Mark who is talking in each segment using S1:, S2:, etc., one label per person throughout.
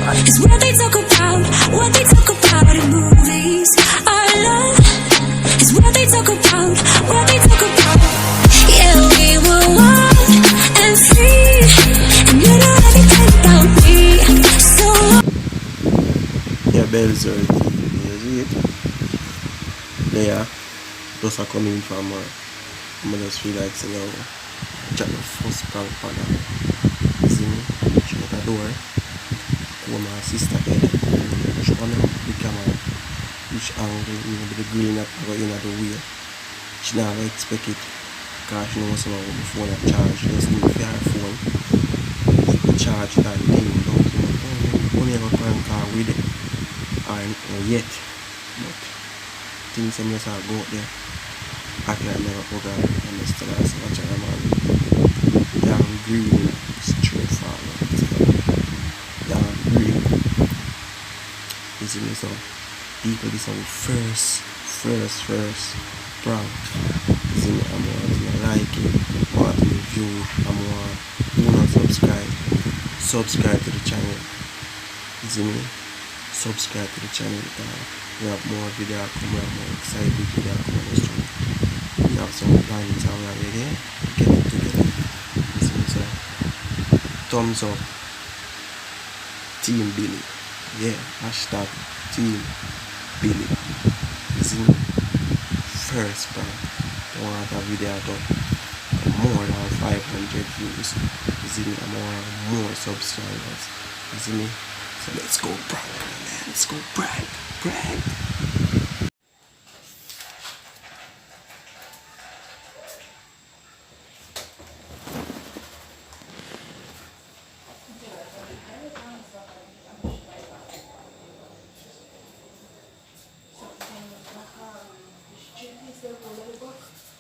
S1: Is what they talk about in movies. Our love is what they talk about, what they talk about. Yeah, we were wild and free, and you know everything about me. So
S2: yeah, bells are the there. Those are coming from I just feel like saying, oh, check the first prank for that. See me? She got a door. Come my sister head. She come up the camera. Which angle, you know, the grill not go in the way. She never expect it. Because she knows someone with the phone at charge. She just need to her phone. Charge that thing. Don't ever prank her with it. Or yet. But things I'm just go out there. I can never forget and I still have so much of a man. Young green, straightforward. Young green. You see me, so people this our first prank. You see me, I'm want to like it, want to review it, I'm want to not subscribe to the channel. You see me? Subscribe to the channel because we have more video come, we have more exciting video come on the stream. We have some plans and we are ready to get it together. You see me, so thumbs up Team Billy. Yeah, hashtag Team Billy. You see me? First prank. I want a video done more than 500 views. You see me? I more subscribers. You see me? So let's go prank, man. Let's go prank.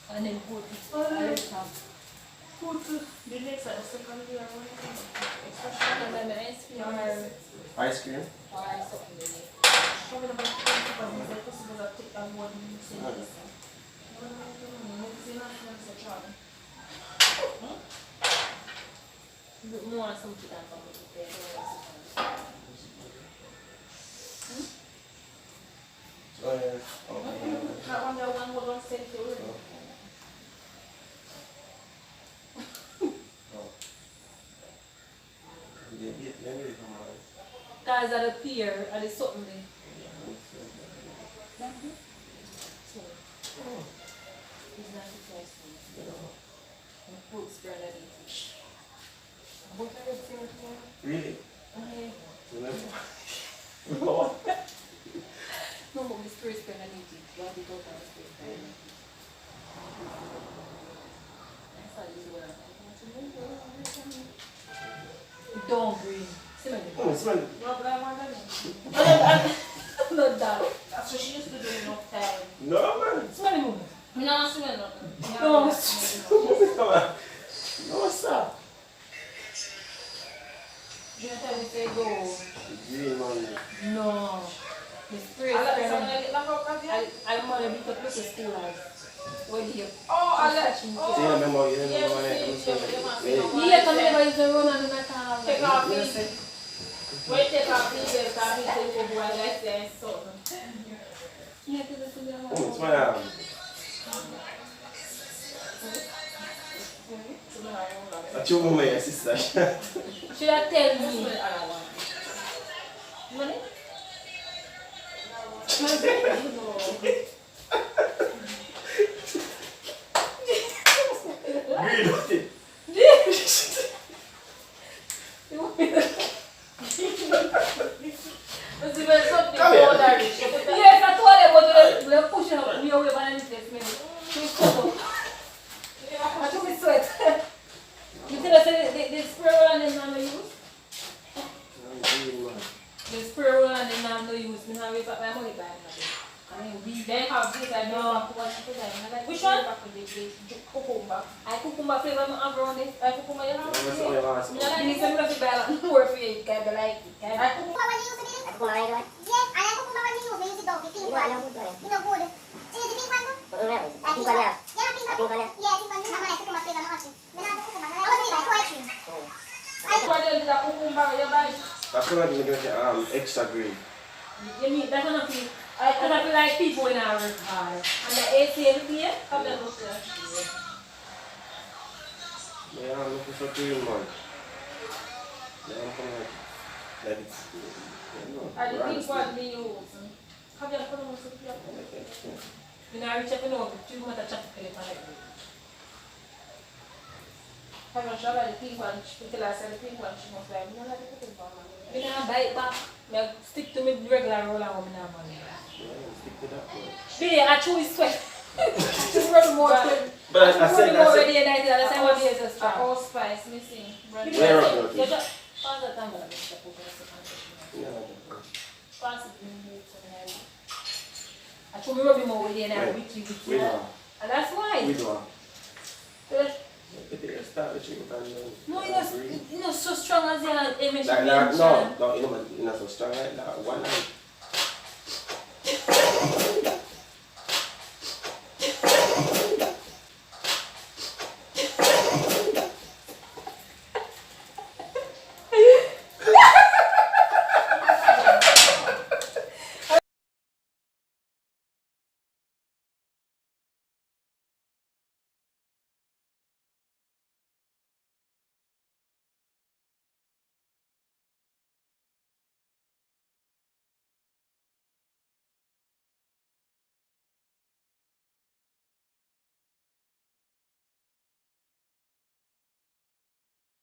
S3: And then put the next second year and then ice cream
S2: Ice cream?
S3: or something. Talking about take that one more something that one cent guys at the pier at the something there. It's not the first one. Food spread at it.
S2: Really?
S3: Okay.
S2: No.
S3: No, but the spray spread at it. What did you talk about the spray spread at it? That's how you do it. Don't green.
S2: Oh, smell.
S3: Not that. That's what she used to do enough time.
S2: No, man.
S3: Smell him. No, smell nothing.
S2: No. No, stop.
S3: Do you know what we say go?
S2: Green man.
S3: No. The spray
S4: I
S3: I'm going to beat up little steelers. Where do you?
S4: Oh, I let
S2: You remember when
S3: Yeah, come here, but you run on the car.
S4: take off these. Wait, take off these. I need to go and let's say something.
S3: Yeah, to the studio.
S2: Oh, it's my arm. That's your mom, your sister.
S3: Should I tell me? Money?
S2: Green with it. Come here.
S3: Yes, I told them, but they're pushing up me away by the next minute. I took me sweat. You think I said the spray roll and then no use? The spray roll and then no use. Me have it back my money back. I mean, we
S4: Then have this, I know.
S3: which one?
S4: Cucumber.
S3: I cucumber flavor I have around it. I cucumber you have.
S2: Yes.
S3: I like this. I'm going to buy a lot more for you. Guys, I like it.
S4: I
S2: That's what I'm going to get extra green.
S3: You mean that's not feel. I feel like people in our hard. And the ACL here, come down to the.
S2: Yeah, I'm looking for green man. Yeah, I'm coming like it's.
S3: I think what me use. Have you put on the city? You know, I reach up and over. You want to chat to the planet. Have you tried the pink one? Because I said the pink one, she must like, no, I don't put it on. You know, I buy it back. I stick to me regular roll and woman have money.
S2: Stick to that one.
S3: Really, I choose sweat. Just run more.
S2: But I said that's
S3: already and I did the same one is a strong.
S4: Allspice missing.
S2: Where are you?
S3: You just pass the time that Mr. Cooper is the
S2: Yeah.
S3: pass it in the I told me rubbing more with you and I weekly.
S2: We do.
S3: And that's why.
S2: We do.
S3: Uh, No, you know, so strong as your image.
S2: Like, no, you're not so strong like that. One night.